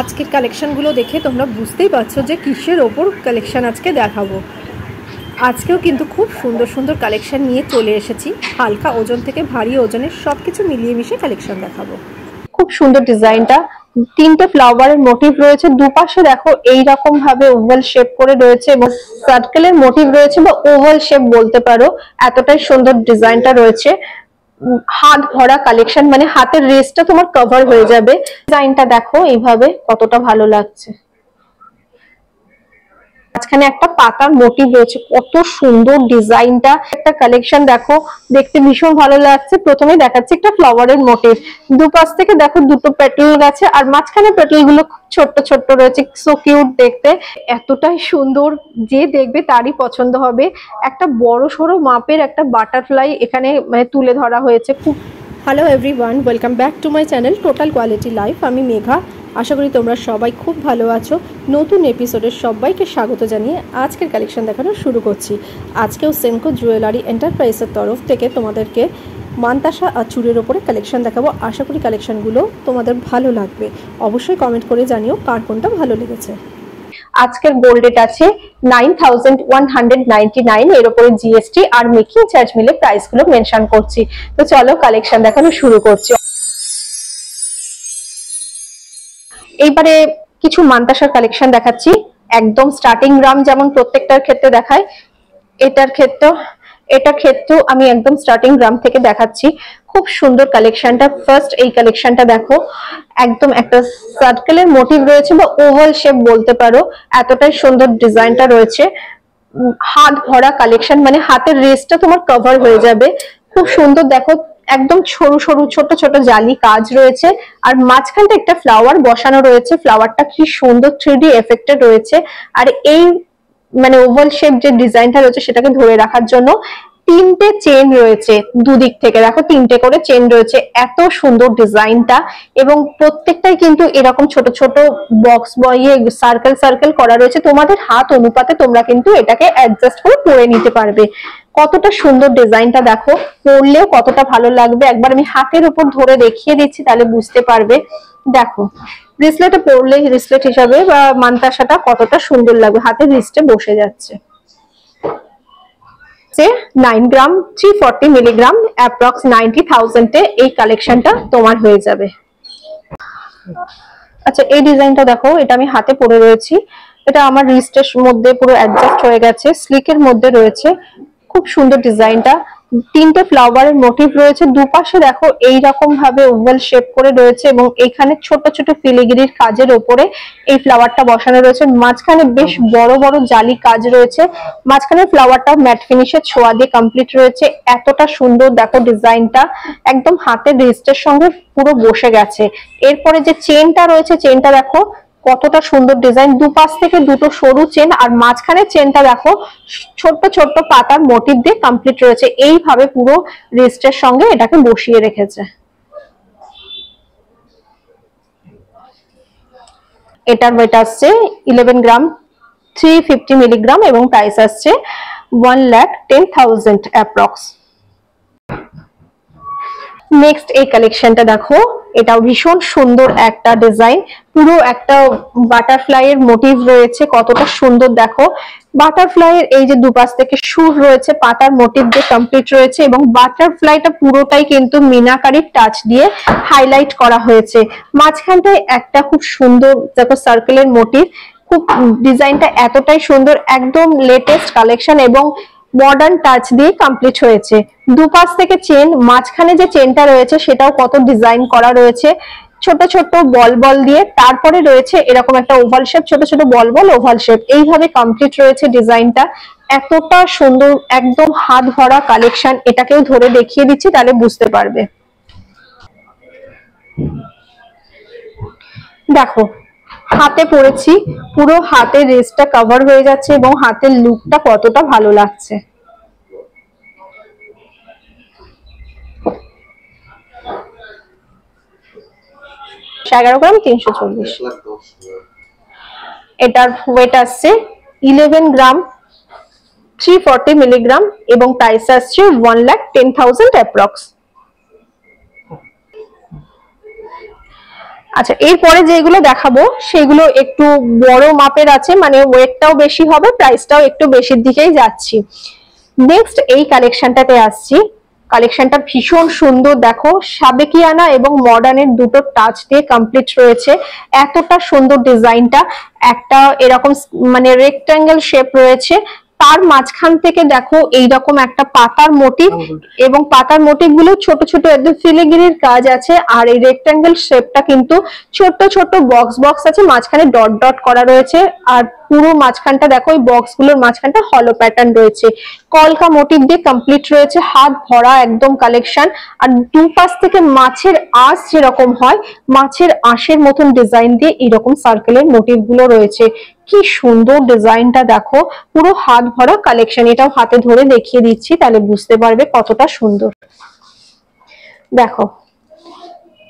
আজকের কালেকশনগুলো দেখে তোমরা বুঝতেই পারছো যে কিসের ওপর কালেকশন আজকে দেখাবো। আজকেও কিন্তু খুব সুন্দর সুন্দর কালেকশন নিয়ে চলে এসেছি। হালকা ওজন থেকে ভারী ওজনের সব কিছু মিলিয়ে মিশিয়ে কালেকশন দেখাবো। খুব সুন্দর ডিজাইনটা, তিনটে ফ্লাওয়ারের মোটিভ রয়েছে, দুপাশে দেখো এইরকম ভাবে ওভাল শেপ করে রয়েছে এবং সার্কেলের মোটিভ রয়েছে বা ওভাল শেপ বলতে পারো। এতটাই সুন্দর ডিজাইনটা রয়েছে। হাত ভরা কালেকশন, মানে হাতের রেসটা তোমার কভার হয়ে যাবে। ডিজাইনটা দেখো এইভাবে কতটা ভালো লাগছে। মাঝখানে একটা পাতার মোটিভ রয়েছে, কত সুন্দর ডিজাইনটা। একটা কালেকশন দেখো, দেখতে ভীষণ ভালো লাগছে। প্রথমে দেখাচ্ছি একটা ফ্লাওয়ারের মোটিভ, দুপাশ থেকে দেখো দুটো পেটাল গেছে আর মাঝখানে পেটাল গুলো খুব ছোট্ট ছোট্ট রয়েছে, সো কিউট দেখতে। এতটাই সুন্দর, যে দেখবে তারই পছন্দ হবে। একটা বড় সড়ো মাপের একটা বাটারফ্লাই এখানে মানে তুলে ধরা হয়েছে। খুব hello everyone, welcome back to my channel total quality life. আমি মেঘা, আশা করি তোমরা সবাই খুব ভালো আছো। নতুন এপিসোডের সবাইকে স্বাগত জানিয়ে আজকের কালেকশন দেখানো শুরু করছি। আজকেও সেনকো জুয়েলারি এন্টারপ্রাইজের তরফ থেকে তোমাদেরকে মানতাসা আর চুড়ের ওপরে কালেকশন দেখাবো। আশা করি কালেকশনগুলো তোমাদের ভালো লাগবে। অবশ্যই কমেন্ট করে জানিও কার কোনটা ভালো লেগেছে। আজকের গোল্ড রেট আছে 9199, এর উপরে জিএসটি আর মেকিং চার্জ মিলে প্রাইস গুলো মেনশন করছি। তো চলো কালেকশন দেখানো শুরু করছি। এইবারে কিছু মানতাসার কালেকশন দেখাচ্ছি। একদম স্টার্টিং গ্রাম যেমন প্রত্যেকটার ক্ষেত্রে দেখায়, এটার ক্ষেত্রেও আমি একদম স্টার্টিং গ্রাম থেকে দেখাচ্ছি। খুব সুন্দর কালেকশনটা। ফার্স্ট এই কালেকশনটা দেখো, একদম একটা সার্কেলের মোটিভ রয়েছে বা ওভাল শেপ বলতে পারো। এতটাই সুন্দর ডিজাইনটা রয়েছে। হাত ভরা কালেকশন, মানে হাতের রেসটা তোমার কভার হয়ে যাবে। খুব সুন্দর দেখো, একদম সরু সরু ছোট ছোট জালি কাজ রয়েছে আর মাঝখানটা একটা ফ্লাওয়ার বসানো রয়েছে। ফ্লাওয়ারটা কি সুন্দর 3D এফেক্টেড রয়েছে। আর এই মানে ওভাল শেপ যে ডিজাইনটা রয়েছে সেটাকে ধরে রাখার জন্য তিনটে চেন রয়েছে, দুদিক থেকে দেখো তিনটে করে চেন রয়েছে। এত সুন্দর ডিজাইনটা, এবং প্রত্যেকটাই কিন্তু এরকম ছোট ছোট বক্স বয়ে সার্কেল সার্কেল করা রয়েছে। তোমাদের হাত অনুপাতে তোমরা কিন্তু এটাকে অ্যাডজাস্ট করে পরে নিতে পারবে। কতটা সুন্দর ডিজাইনটা দেখো, পরলেও কতটা ভালো লাগবে। একবার আমি হাতের উপর ধরে দেখিয়ে দিচ্ছি, তাহলে বুঝতে পারবে। দেখো ব্রেসলেটে পরলে, ব্রেসলেট হিসাবে বা মানতাসাটা কতটা সুন্দর লাগবে, হাতের রিস্টে বসে যাচ্ছে। 9 গ্রাম 340 মিলিগ্রাম, অ্যাপ্রক্স 90,000 এ এই কালেকশনটা তোমার হয়ে যাবে। আচ্ছা, এই ডিজাইনটা দেখো, এটা আমি হাতে পরে রয়েছি। এটা আমার রিস্টের মধ্যে পুরো অ্যাডজাস্ট হয়ে গেছে, স্লিকের মধ্যে রয়েছে। খুব সুন্দর ডিজাইনটা, তিনটে ফ্লাওয়ারের মোটিভ রয়েছে। দুপাশে দেখো এইরকম ভাবে ওভাল শেপ করে রয়েছে এবং এখানে ছোট ছোট ফিলিগ্রির কাজের উপরে এই ফ্লাওয়ারটা বসানো রয়েছে। মাঝখানে বেশ বড় বড় জালি কাজ রয়েছে। মাঝখানে ফ্লাওয়ারটা ম্যাট ফিনিশের ছোঁয়া দিয়ে কমপ্লিট রয়েছে। এতটা সুন্দর দেখো ডিজাইনটা, একদম হাতের রিস্টের সঙ্গে পুরো বসে গেছে। এরপরে যে চেনটা রয়েছে, চেনটা দেখো কতটা সুন্দর ডিজাইন। দুপাশ থেকে দুটো সরু চেন আর মাঝখানে চেনটা দেখো ছোট্ট ছোট্ট পাতার মোটিভ দিয়ে কমপ্লিট রয়েছে। এইভাবে পুরো রিস্টের সঙ্গে এটাকে বসিয়ে রেখেছে। এটার ওয়েট আসছে 11 গ্রাম 350 মিলিগ্রাম এবং প্রাইস আসছে 1,10,000 অ্যাপ্রক্স। নেক্সট এই কালেকশনটা দেখো, এটাও ভীষণ সুন্দর একটা ডিজাইন। পুরো একটা বাটারফ্লাই এর মোটিভ রয়েছে, কতটা সুন্দর দেখো। বাটারফ্লাই এর এই যে দুপাশ থেকে সুর রয়েছে, পাতার মোটিভ দিয়ে কমপ্লিট রয়েছে এবং বাটারফ্লাইটা পুরোটাই কিন্তু মিনাকারি টাচ দিয়ে হাইলাইট করা হয়েছে। মাঝখানটায় একটা খুব সুন্দর দেখো সার্কেলের মোটিভ। খুব ডিজাইনটা এতটাই সুন্দর, একদম লেটেস্ট কালেকশন এবং মডার্ন টাচ দিয়ে কমপ্লিট হয়েছে। দুপাশ থেকে চেন, মাঝখানে যে চেনটা রয়েছে সেটাও কত ডিজাইন করা রয়েছে ছোট ছোট বল বল দিয়ে। তারপরে রয়েছে এরকম একটা ওভাল শেপ, ছোট ছোট বল বল ওভাল শেপ, এইভাবে কমপ্লিট রয়েছে ডিজাইনটা। এতটা সুন্দর, একদম হাত ভরা কালেকশন। এটাকেও ধরে দেখিয়ে দিচ্ছি, তাহলে বুঝতে পারবে। দেখো হাতে পরেছি, পুরো হাতের রেসটা কভার হয়ে যাচ্ছে এবং হাতের লুকটা কতটা ভালো লাগছে। এগারো গ্রাম 340। এটার ওয়েট আসছে 11 গ্রাম 340 মিলিগ্রাম এবং প্রাইস আসছে 1,10,000 অ্যাপ্রক্স। আচ্ছা, এরপরে যেগুলো দেখাবো সেগুলো একটু বড় মাপের আছে, মানে ওয়েটটাও বেশি হবে, প্রাইসটাও একটু বেশির দিকেই যাচ্ছি। নেক্সট এই কালেকশনটাতে আসছি। কালেকশনটা ভীষণ সুন্দর, দেখো সাবেকিয়ানা এবং মডার্নের দুটো টাচ দিয়ে কমপ্লিট রয়েছে। এতটা সুন্দর ডিজাইনটা, একটা এরকম মানে রেক্ট্যাঙ্গেল শেপ রয়েছে, তার মাঝখান থেকে দেখো এইরকম একটা পাতার মোটিভ, এবং পাতার মোটিভ গুলো ছোট ছোট একদম ফিলিগ্রির কাজ আছে। আর এই রেক্ট্যাঙ্গেল শেপটা কিন্তু ছোট ছোট বক্স বক্স আছে, মাঝখানে ডট ডট করা রয়েছে। আর পুরো মাঝখানটা দেখো, এই বক্স গুলোর মাঝখানটা হলো প্যাটার্ন রয়েছে, কলকা মোটিভ দিয়ে কমপ্লিট রয়েছে, হাত ভরা একদম কালেকশন। আর দুপাশ থেকে মাছের আঁশ যেরকম হয়, মাছের আঁশের মতন ডিজাইন দিয়ে এরকম সার্কেলের মোটিভ গুলো রয়েছে। কি সুন্দর ডিজাইনটা দেখো, পুরো হাত ভরা কালেকশন। এটাও হাতে ধরে দেখিয়ে দিচ্ছি, তাহলে বুঝতে পারবে কতটা সুন্দর। দেখো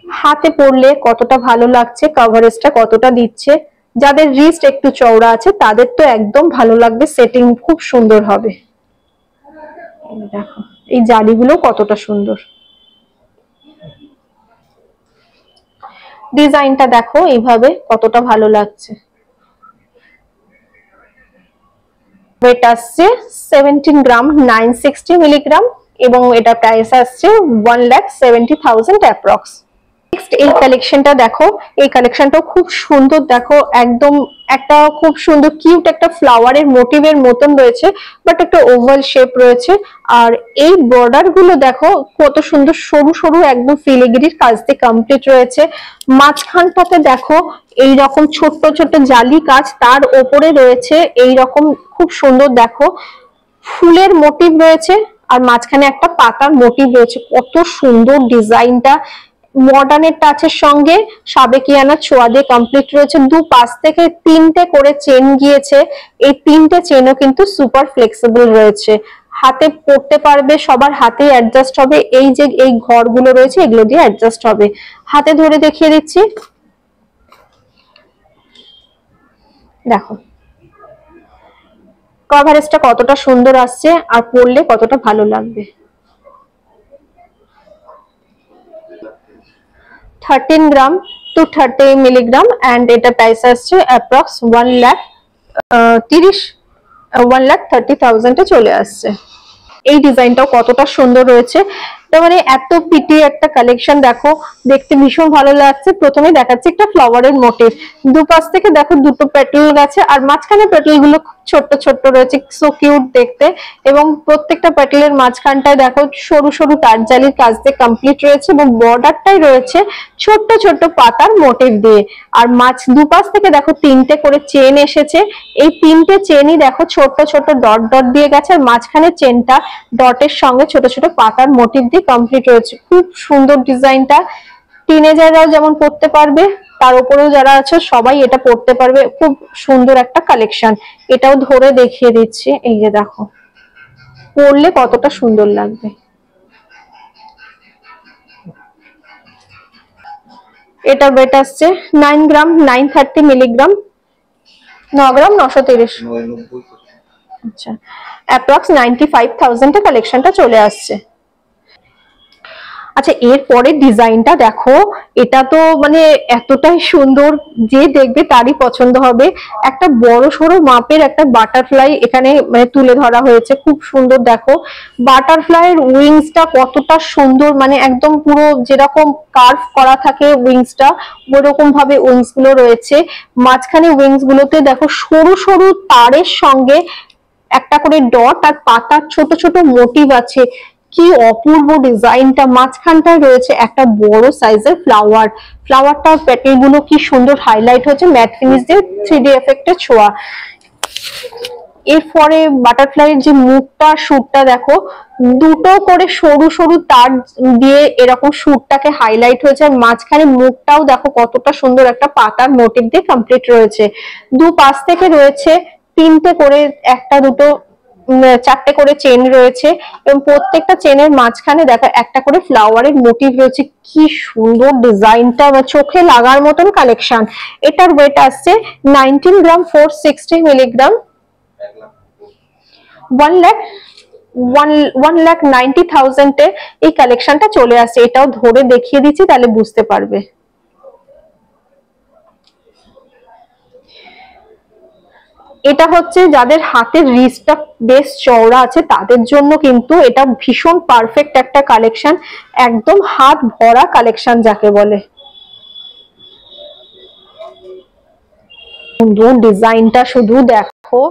হাতে পরলে কতটা ভালো লাগছে, কভারেজটা কতটা দিচ্ছে। যাদের রিস্ট একটু চওড়া আছে তাদের তো একদম ভালো লাগবে, সেটিং খুব সুন্দর হবে। দেখো এই জালিগুলো কতটা সুন্দর, ডিজাইনটা দেখো এইভাবে কতটা ভালো লাগছে। ওয়েট আসছে 17 গ্রাম 960 মিলিগ্রাম, এবং এটা প্রাইস আসছে 1,70,000 অ্যাপ্রক্স। নেক্সট এই কালেকশনটা দেখো, এই কালেকশনটাও খুব সুন্দর। দেখো একদম একটা খুব সুন্দর কিউট একটা ফ্লাওয়ারের মোটিভের মতন রয়েছে, বাট একটা ওভাল শেপ রয়েছে। আর এই বর্ডার গুলো দেখো কত সুন্দর, সরু সরু একদম ফিলিগ্রির কাজ দিয়ে কমপ্লিট রয়েছে। মাঝখানটাতে দেখো এই রকম ছোট্ট ছোট্ট জালি কাজ, তার ওপরে রয়েছে এই রকম খুব সুন্দর দেখো ফুলের মোটিভ রয়েছে, আর মাঝখানে একটা পাতার মোটিভ রয়েছে। কত সুন্দর ডিজাইনটা, মডার্নের টাচের সঙ্গে সাবেকিয়ানা ছোঁয়া দিয়ে কমপ্লিট রয়েছে। দু পাশ থেকে তিনটে করে চেন গিয়েছে, এই তিনটে চেনও কিন্তু সুপার ফ্লেক্সিবল রয়েছে, হাতে পড়তে পারবে, সবার হাতে অ্যাডজাস্ট হবে। এই যে এই ঘরগুলো রয়েছে এগুলো দিয়ে অ্যাডজাস্ট হবে। হাতে ধরে দেখিয়ে দিচ্ছি, দেখো কভারেজটা কতটা সুন্দর আসছে, আর পরলে কতটা ভালো লাগবে। 13 গ্রাম টু 30 মিলিগ্রাম, এন্ড এটা প্রাইস আসছে অ্যাপ্রক্স 1,30,000 এ চলে আসছে। এই ডিজাইনটাও কতটা সুন্দর রয়েছে, মানে এত পিটি একটা কালেকশন। দেখো দেখতে ভীষণ ভালো লাগছে। প্রথমে দেখাচ্ছি একটা ফ্লাওয়ারের মোটিভ, দুপাশ থেকে দেখো দুটো পেটাল গেছে, আর মাঝখানে পেটাল গুলো ছোট্ট ছোট্ট রয়েছে, সো কিউট দেখতে। এবং প্রত্যেকটা পেটালের মাঝখানটায় দেখো সরু সরু তারজালির কাজ দিয়ে কমপ্লিট রয়েছে, এবং বর্ডারটাই রয়েছে ছোট্ট ছোট্ট পাতার মোটিভ দিয়ে। আর দুপাশ থেকে দেখো তিনটে করে চেন এসেছে, এই তিনটে চেনই দেখো ছোট্ট ছোট্ট ডট ডট দিয়ে গেছে, আর মাঝখানে চেনটা ডটের সঙ্গে ছোট ছোট পাতার মোটিভ দিয়ে কমপ্লিট রয়েছে। খুব সুন্দর ডিজাইনটা, টিনেজাররাও যেমন পড়তে পারবে, তার উপরেও যারা আছে সবাই এটা পড়তে পারবে। খুব সুন্দর একটা কালেকশন। এটাও ধরে দেখিয়ে দিচ্ছি, এই যে দেখো পরলে কতটা সুন্দর লাগবে। এটা ওয়েট আসছে 9 গ্রাম 930 মিলিগ্রাম, 9 গ্রাম 930, আচ্ছা অ্যাপ্রক্স 95,000 এ কালেকশনটা চলে আসছে। আচ্ছা এরপরে ডিজাইনটা দেখো, এটা তো মানে এতটাই সুন্দর, যে দেখবে তারই পছন্দ হবে। একটা বড় সড়ো মাপের একটা বাটারফ্লাই এখানে মানে তুলে ধরা হয়েছে, খুব সুন্দর। দেখো বাটারফ্লাইয়ের উইংসটা কতটা সুন্দর, মানে একদম পুরো যেরকম কার্ভ করা থাকে উইংসটা, ওরকম ভাবে উইংস গুলো রয়েছে। মাঝখানে উইংস গুলোতে দেখো সরু সরু তারের সঙ্গে একটা করে ডট আর পাতার ছোট ছোট মোটিভ আছে। কি অপূর্ব ডিজাইনটা, মাঝখানটায় রয়েছে একটা বড় সাইজের ফ্লাওয়ার, ফ্লাওয়ারটার পেটেল গুলো কি সুন্দর হাইলাইট হয়েছে ম্যাট ফিনিশ দিয়ে 3D এফেক্টের ছোঁয়া। এরপরে বাটারফ্লাইয়ের যে মুখটা শুটটা দেখো, দুটো করে সরু সরু তার দিয়ে এরকম শুটটাকে হাইলাইট হয়েছে, আর মাঝখানে মুখটাও দেখো কতটা সুন্দর একটা পাতার মোটিভ দিয়ে কমপ্লিট রয়েছে। দু পাশ থেকে রয়েছে তিনটে করে, একটা দুটো চারটে করে চেন রয়েছে, এবং প্রত্যেকটা চেনের মাঝখানে দেখো একটা করে ফ্লাওয়ারের মোটিভ রয়েছে। কি সুন্দর ডিজাইনটা, চোখে লাগার মতন কালেকশন। এটার ওয়েট আসছে 19 গ্রাম 460 মিলিগ্রাম, 1,90,000 এ এই কালেকশনটা চলে আসছে। এটাও ধরে দেখিয়ে দিচ্ছি, তাহলে বুঝতে পারবে। এটা হচ্ছে যাদের হাতের রিস্টটা বেশ চওড়া আছে তাদের জন্য কিন্তু এটা ভীষণ পারফেক্ট একটা কালেকশন, একদম হাত ভরা কালেকশন যাকে বলে। সুন্দর ডিজাইনটা শুধু দেখো,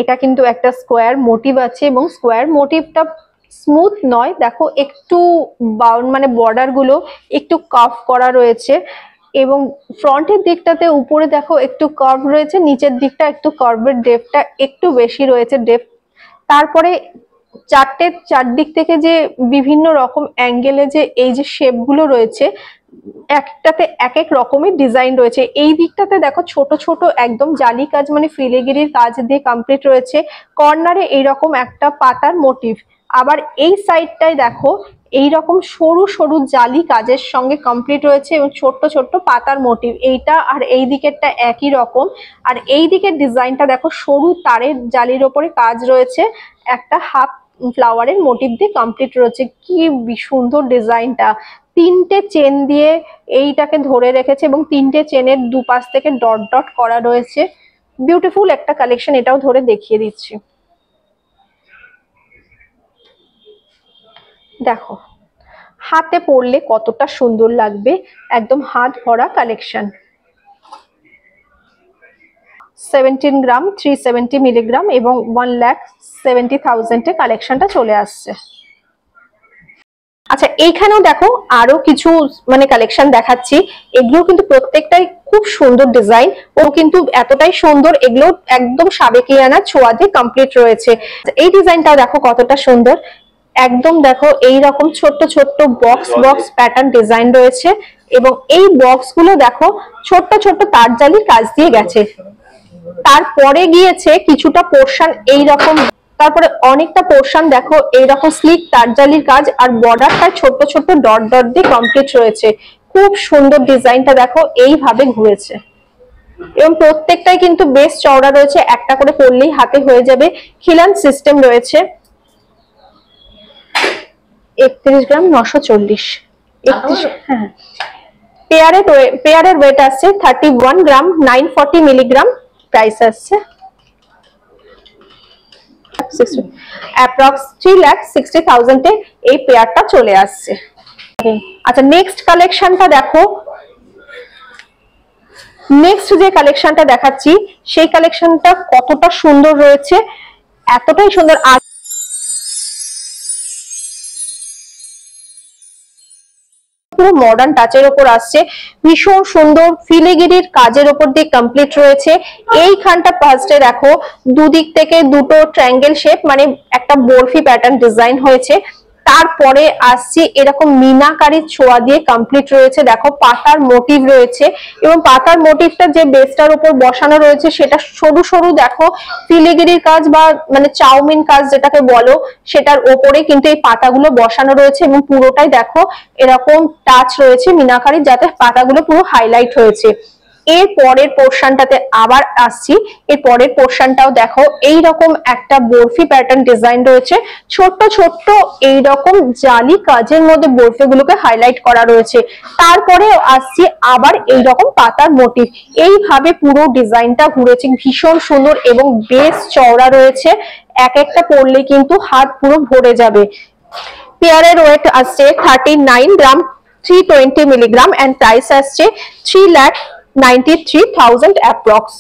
এটা কিন্তু একটা স্কোয়ার মোটিভ আছে এবং স্কোয়ার মোটিভটা স্মুথ নয়, দেখো একটু বাউন্ড মানে বর্ডার গুলো একটু কার্ভ করা রয়েছে এবং ফ্রন্টের দিকটাতে উপরে দেখো একটু কার্ভ রয়েছে, নিচের দিকটা একটু কার্ভের ডেপথটা একটু বেশি রয়েছে ডেপথ। তারপরে চারদিক থেকে যে বিভিন্ন রকম অ্যাঙ্গেলে যে এই যে শেপ গুলো রয়েছে একটাতে এক এক রকমের ডিজাইন রয়েছে। এই দিকটাতে দেখো ছোট ছোট একদম জালি কাজ মানে ফিলিগিরির কাজ দিয়ে কমপ্লিট রয়েছে, কর্নারে এইরকম একটা পাতার মোটিভ, আবার এই সাইডটায় দেখো এইরকম সরু সরু জালি কাজের সঙ্গে কমপ্লিট রয়েছে এবং ছোট্ট ছোট্ট পাতার মোটিভ, এইটা আর এই দিকেরটা একই রকম। আর এই দিকের ডিজাইনটা দেখো সরু তারের জালির ওপরে কাজ রয়েছে, একটা হাফ ফ্লাওয়ারের মোটিভ দিয়ে কমপ্লিট রয়েছে। কি সুন্দর ডিজাইনটা, তিনটে চেন দিয়ে এইটাকে ধরে রেখেছে এবং তিনটে চেনের দুপাশ থেকে ডট ডট করা রয়েছে, বিউটিফুল একটা কালেকশন। এটাও ধরে দেখিয়ে দিচ্ছি, দেখো হাতে পরলে কতটা সুন্দর লাগবে, একদম হাত ভরা কালেকশন। 17 গ্রাম 370 মিলিগ্রাম এবং 1,70,000 কালেকশনটা চলে আসছে। আচ্ছা এইখানেও দেখো আরো কিছু মানে কালেকশন দেখাচ্ছি, এগুলো কিন্তু প্রত্যেকটাই খুব সুন্দর ডিজাইন ও কিন্তু এতটাই সুন্দর, এগুলো একদম সাবেকিয়ানা ছোঁয়া দিয়ে কমপ্লিট রয়েছে। এই ডিজাইনটাও দেখো কতটা সুন্দর, একদম দেখো এই রকম ছোট্ট ছোট্ট বক্স বক্স প্যাটার্ন ডিজাইন রয়েছে এবং এই বক্স গুলো দেখো ছোট্ট ছোট্ট তার জালির কাজ দিয়ে গেছে, তারপরে গিয়েছে কিছুটা পোর্শন এইরকম, তারপরে অনেকটা পোর্শন দেখো এইরকম স্লিক তারজালির কাজ আর বর্ডারটা ছোট ছোট ডট ডট দিয়ে কমপ্লিট রয়েছে। খুব সুন্দর ডিজাইনটা দেখো এইভাবে ঘুরেছে এবং প্রত্যেকটাই কিন্তু বেশ চওড়া রয়েছে, একটা করে পরলেই হাতে হয়ে যাবে। খিলান সিস্টেম রয়েছে। 31 গ্রাম 940, 31, হ্যাঁ পেয়ারের ওয়েট আসছে 31 গ্রাম 940 মিলিগ্রাম, প্রাইস আসছে অ্যাপ্রক্স 3,60,000 এ এই পেয়ারটা চলে আসছে। আচ্ছা নেক্সট কালেকশনটা দেখো, নেক্সট যে কালেকশনটা দেখাচ্ছি সেই কালেকশনটা কতটা সুন্দর রয়েছে, এতটাই সুন্দর। আর পুরো মডার্ন টাচের উপর আসছে, ভীষণ সুন্দর ফিলিগিরির কাজের উপর দিয়ে কমপ্লিট রয়েছে। এইখানটা ফার্স্টে দেখো দুদিক থেকে দুটো ট্রায়াঙ্গেল শেপ মানে একটা বরফি প্যাটার্ন ডিজাইন হয়েছে, তারপরে আসছে এরকম মিনাকারি ছোঁয়া দিয়ে কমপ্লিট রয়েছে, দেখো পাতার মোটিভ রয়েছে এবং পাতার মোটিভটা যে বেসটার উপর বসানো রয়েছে সেটা সরু সরু দেখো ফিলিগিরির কাজ বা মানে চাউমিন কাজ যেটাকে বলো সেটার ওপরে কিন্তু এই পাতাগুলো বসানো রয়েছে এবং পুরোটাই দেখো এরকম টাচ রয়েছে মিনাকারি, যাতে পাতাগুলো পুরো হাইলাইট হয়েছে। এর পরের পোর্শনটাতে আবার আসছি, এর পরের পোর্শনটাও দেখো এইরকম একটা বরফি প্যাটার্ন ডিজাইন রয়েছে, ছোট্ট ছোট্ট এইরকম জালি কাজের মধ্যে বরফি গুলোকে হাইলাইট করা রয়েছে। তারপরে আসছি আবার এইরকম পাতার মোটিভ, এইভাবে পুরো ডিজাইনটা ঘুরেছে, ভীষণ সুন্দর এবং বেশ চওড়া রয়েছে, এক একটা পরলে কিন্তু হাত পুরো ভরে যাবে। পেয়ারের ওয়েট আসছে 39 গ্রাম 320 মিলিগ্রাম এন্ড প্রাইস আসছে 3,93,000 অ্যাপ্রক্স।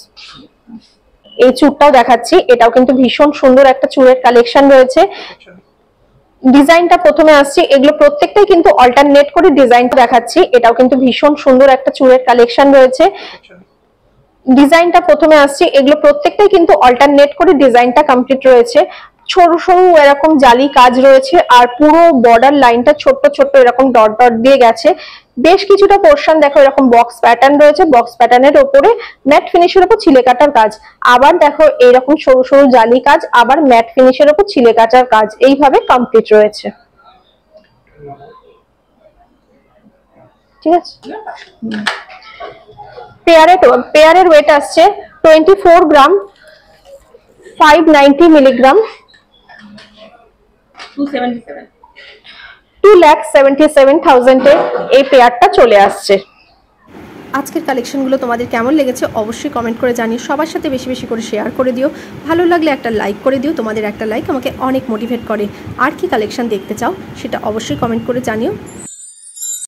এই চুড়টাও দেখাচ্ছি, এটাও কিন্তু ভীষণ সুন্দর একটা চুড়ের কালেকশন রয়েছে। ডিজাইনটা প্রথমে আসছে, এগুলো প্রত্যেকটাই কিন্তু অল্টারনেট করে ডিজাইনটা দেখাচ্ছি, এটাও কিন্তু ভীষণ সুন্দর একটা চুড়ের কালেকশন রয়েছে। ডিজাইনটা প্রথমে আসছে, এগুলো প্রত্যেকটাই কিন্তু অল্টারনেট করে ডিজাইনটা কমপ্লিট রয়েছে, সরু সরু এরকম জালি কাজ রয়েছে আর পুরো বর্ডার লাইনটা ছোট্ট ছোট্ট এরকম ডট ডট দিয়ে গেছে। বেশ কিছুটা পোর্শন দেখো এরকম বক্স প্যাটার্ন রয়েছে, বক্স প্যাটার্নের উপরে ম্যাট ফিনিশের উপর ছিলে কাটার কাজ, আবার দেখো এইরকম সরু সরু জালি কাজ, আবার ম্যাট ফিনিশের উপর ছিলে কাটার কাজ, এইভাবে কমপ্লিট রয়েছে। ঠিক আছে, পেয়ারের ওয়েট আসছে 24 গ্রাম 590 মিলিগ্রাম, 2,77,000 এ এই পেয়ারটা চলে আসছে। আজকের কালেকশনগুলো তোমাদের কেমন লেগেছে অবশ্যই কমেন্ট করে জানিও, সবার সাথে বেশি বেশি করে শেয়ার করে দিও, ভালো লাগলে একটা লাইক করে দিও, তোমাদের একটা লাইক আমাকে অনেক মোটিভেট করে। আর কি কালেকশন দেখতে চাও সেটা অবশ্যই কমেন্ট করে জানিও।